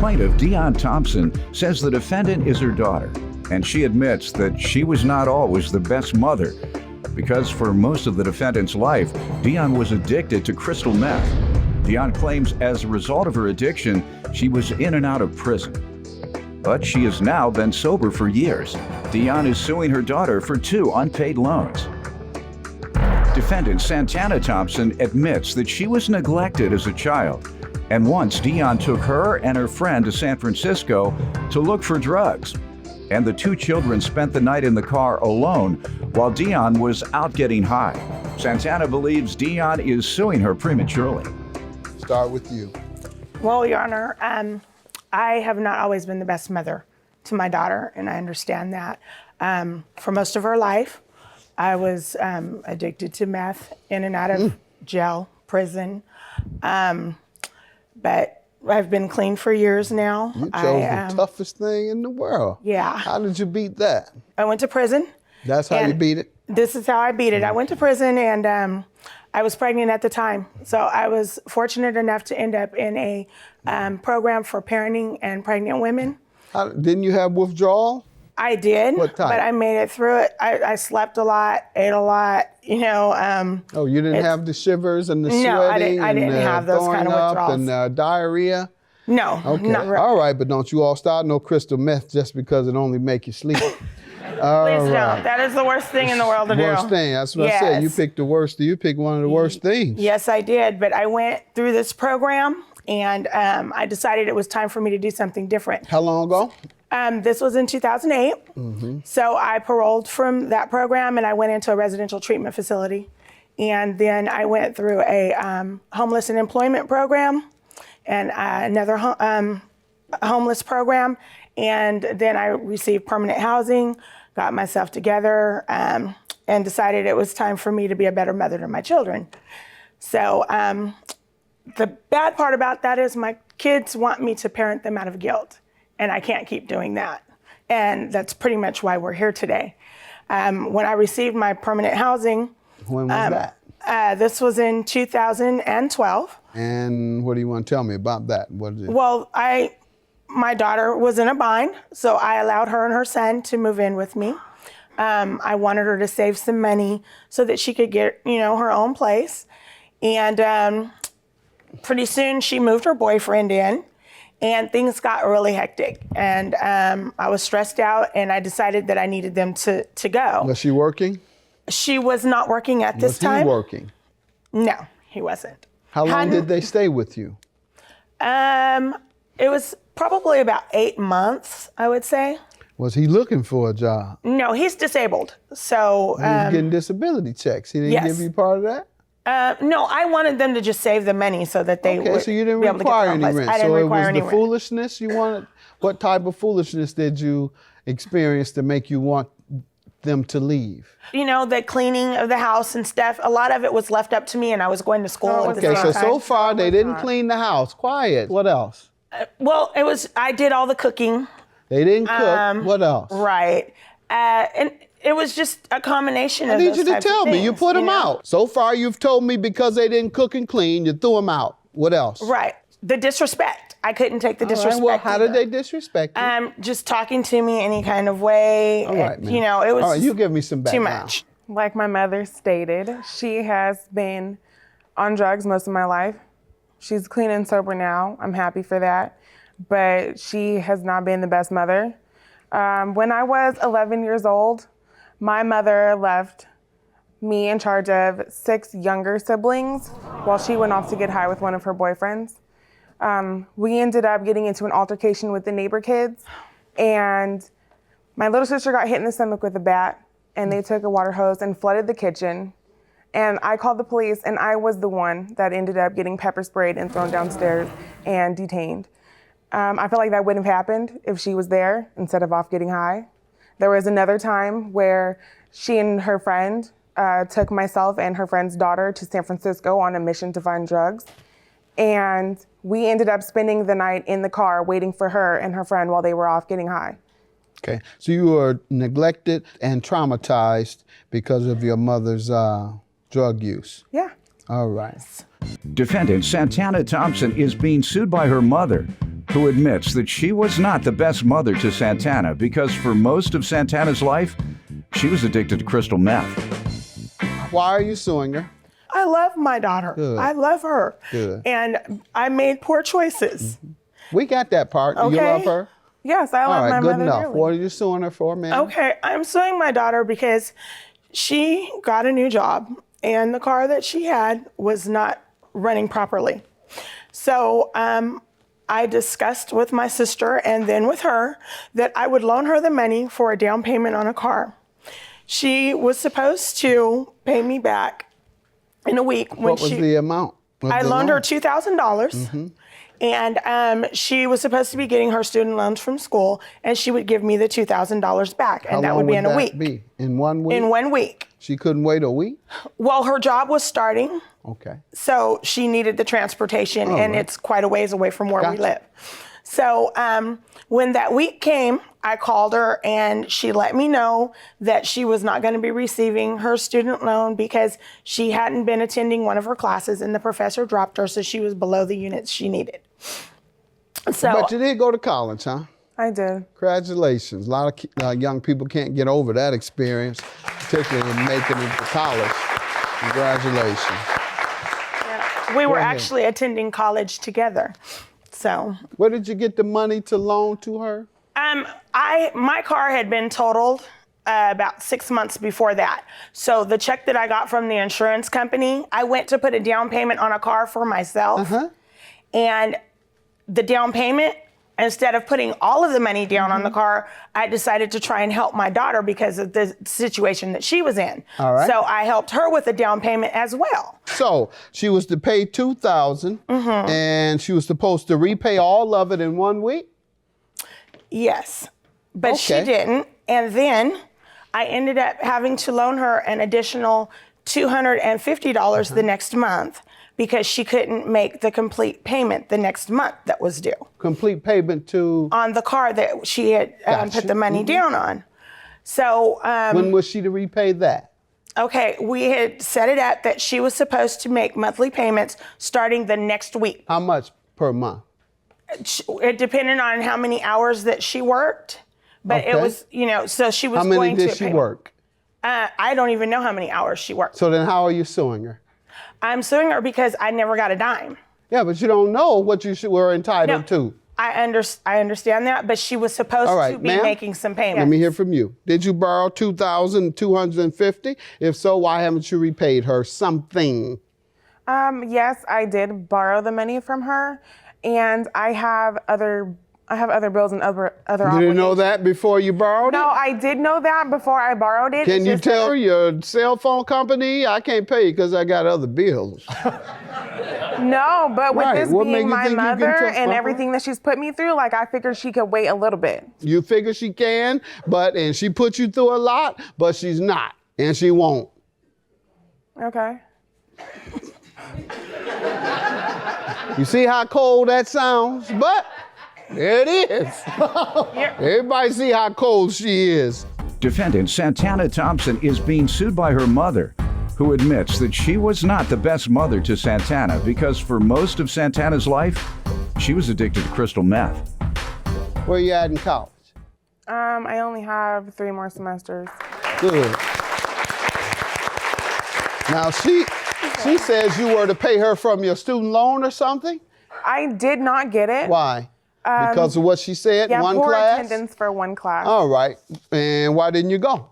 Plaintiff Dion Thompson says the defendant is her daughter, and she admits that she was not always the best mother because for most of the defendant's life, Dion was addicted to crystal meth. Dion claims as a result of her addiction, she was in and out of prison. But she has now been sober for years. Dion is suing her daughter for 2 unpaid loans. Defendant Santana Thompson admits that she was neglected as a child, and once Dion took her and her friend to San Francisco to look for drugs. And the 2 children spent the night in the car alone while Dion was out getting high. Santana believes Dion is suing her prematurely. Start with you. Well, Your Honor, I have not always been the best mother to my daughter, and I understand that. For most of her life, I was addicted to meth, in and out of jail, prison. But I've been clean for years now. You chose the toughest thing in the world. Yeah. How did you beat that? I went to prison. That's how you beat it? This is how I beat it. I went to prison, and I was pregnant at the time. So I was fortunate enough to end up in a program for parenting and pregnant women. Didn't you have withdrawal? I did, what type? But I made it through it. I slept a lot, ate a lot, you know. Oh, you didn't have the shivers and the sweating? No, I didn't have those kind of withdrawals. And diarrhea? No, okay. Not really. All right, but don't you all start no crystal meth just because it only make you sleep. Please don't. That is the worst thing in the world to do. Worst thing. That's what I said. You picked the worst. You picked one of the worst things. Yes, I did. But I went through this program, and I decided it was time for me to do something different. How long ago? This was in 2008. So I paroled from that program, and I went into a residential treatment facility. And then I went through a homeless and employment program and another homeless program. And then I received permanent housing, got myself together, and decided it was time for me to be a better mother to my children. So the bad part about that is my kids want me to parent them out of guilt, and I can't keep doing that. And that's pretty much why we're here today. When I received my permanent housing. When was that? This was in 2012. And what do you want to tell me about that? What is it? Well, my daughter was in a bind, so I allowed her and her son to move in with me. I wanted her to save some money so that she could get, her own place. And pretty soon she moved her boyfriend in, and things got really hectic. And I was stressed out, and I decided that I needed them to go. Was she working? She was not working at this time. Was he working? No, he wasn't. How long did they stay with you? It was probably about 8 months, I would say. Was he looking for a job? No, he's disabled. So he was getting disability checks. He didn't give you part of that? No, I wanted them to just save the money so that they would so you didn't be able to require get any the rent. I didn't so require any it was rent. the foolishness you wanted? What type of foolishness did you experience to make you want them to leave? The cleaning of the house and stuff, a lot of it was left up to me, and I was going to school at the same time. So far they didn't clean the house. Quiet. What else? Well, I did all the cooking. They didn't cook. What else? Right. And it was just a combination of those types of things. I need you to tell me. You put them out. So far you've told me because they didn't cook and clean, you threw them out. What else? Right. The disrespect. I couldn't take the disrespect. Well, how did they disrespect you? Just talking to me any kind of way. All right, man. It was all right, you give me some background. too much. Like my mother stated, she has been on drugs most of my life. She's clean and sober now. I'm happy for that. But she has not been the best mother. When I was 11 years old, my mother left me in charge of 6 younger siblings while she went off to get high with one of her boyfriends. We ended up getting into an altercation with the neighbor kids, and my little sister got hit in the stomach with a bat, and they took a water hose and flooded the kitchen. And I called the police, and I was the one that ended up getting pepper sprayed and thrown downstairs and detained. I feel like that wouldn't have happened if she was there instead of off getting high. There was another time where she and her friend took myself and her friend's daughter to San Francisco on a mission to find drugs. And we ended up spending the night in the car waiting for her and her friend while they were off getting high. Okay, so you were neglected and traumatized because of your mother's drug use. Yeah. All right. Defendant Santana Thompson is being sued by her mother, who admits that she was not the best mother to Santana because for most of Santana's life, she was addicted to crystal meth. Why are you suing her? I love my daughter. Good. I love her. Good. And I made poor choices. We got that part. Do you Okay. love her? Yes, I All love right, my good mother enough. dearly. What are you suing her for, ma'am? Okay, I'm suing my daughter because she got a new job and the car that she had was not running properly. So I discussed with my sister and then with her that I would loan her the money for a down payment on a car. She was supposed to pay me back in a week. When What was the amount? I loaned her $2,000. And she was supposed to be getting her student loans from school, and she would give me the $2,000 back, and that would be in a week. Be? In 1 week? In 1 week. She couldn't wait a week? Well, her job was starting, Okay. so she needed the transportation, and right. it's quite a ways away from where we Gotcha. live. So when that week came, I called her, and she let me know that she was not going to be receiving her student loan because she hadn't been attending one of her classes, and the professor dropped her, so she was below the units she needed. So, But you did go to college, huh? I did. Congratulations. A lot of young people can't get over that experience, particularly making it to college. Congratulations. we were ahead. actually attending college together. So, Where did you get the money to loan to her? my car had been totaled about 6 months before that. So the check that I got from the insurance company, I went to put a down payment on a car for myself. And the down payment, instead of putting all of the money down on the car, I decided to try and help my daughter because of the situation that she was in. All right. So I helped her with the down payment as well. So she was to pay $2,000, and she was supposed to repay all of it in 1 week? Yes, but she Okay. didn't. And then I ended up having to loan her an additional $250 the next month because she couldn't make the complete payment the next month that was due Complete payment to, on the car that she had Gotcha. put the money down on. So, when was she to repay that? okay, we had set it up that she was supposed to make monthly payments starting the next week. How much per month? It depended on how many hours that she worked, but it Okay. was, so she was How many going to did she pay- work? I don't even know how many hours she worked. So then how are you suing her? I'm suing her because I never got a dime. Yeah, but you don't know what you were entitled to. I understand that, but she was supposed All right, to be ma'am, making some payments. Let me hear from you. Did you borrow $2,250? If so, why haven't you repaid her something? Yes, I did borrow the money from her, and I have other bills and other You obligations. didn't know that before you borrowed No, it? I did know that before I borrowed it. Can It's you just that- tell your cell phone company, I can't pay you because I got other bills? No, but with Right, this what made being you my think you can mother tell- and everything that she's put me through, like I figured she could wait a little bit. You figure she can, and she put you through a lot, but she's not, and she won't. Okay. You see how cold that sounds? But there it is. Everybody see how cold she is. Defendant Santana Thompson is being sued by her mother, who admits that she was not the best mother to Santana because for most of Santana's life, she was addicted to crystal meth. Where you at in college? I only have 3 more semesters. Good. Now she says you were to pay her from your student loan or something? I did not get it. Why? Because of what she said Yeah, in one poor class? attendance for one class. All right. And why didn't you go?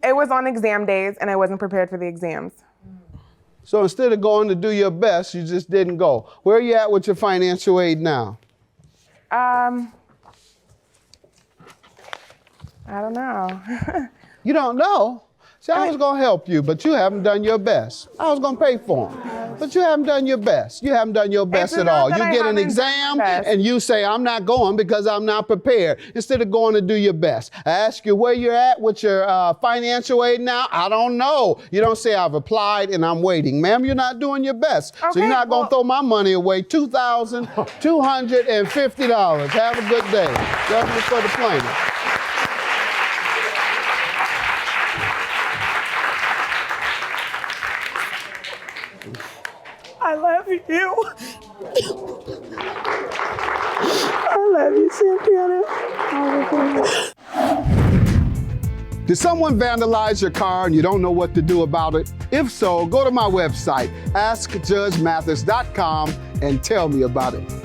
It was on exam days, and I wasn't prepared for the exams. So instead of going to do your best, you just didn't go. Where are you at with your financial aid now? I don't know. You don't know? See, I was going to help you, but you haven't done your best. I was going to pay for them, but you haven't done your best. You haven't done your best It's at not all. that You I get an haven't done exam my best. and you say, I'm not going because I'm not prepared, instead of going to do your best. I ask you where you're at with your financial aid now. I don't know. You don't say I've applied and I'm waiting. Ma'am, you're not doing your best. So Okay, you're not going well- to throw my money away, $2,250. Have a good day. Justice for the plaintiff. I you. I love you, Santana. Did someone vandalize your car and you don't know what to do about it? If so, go to my website, askjudgemathis.com, and tell me about it.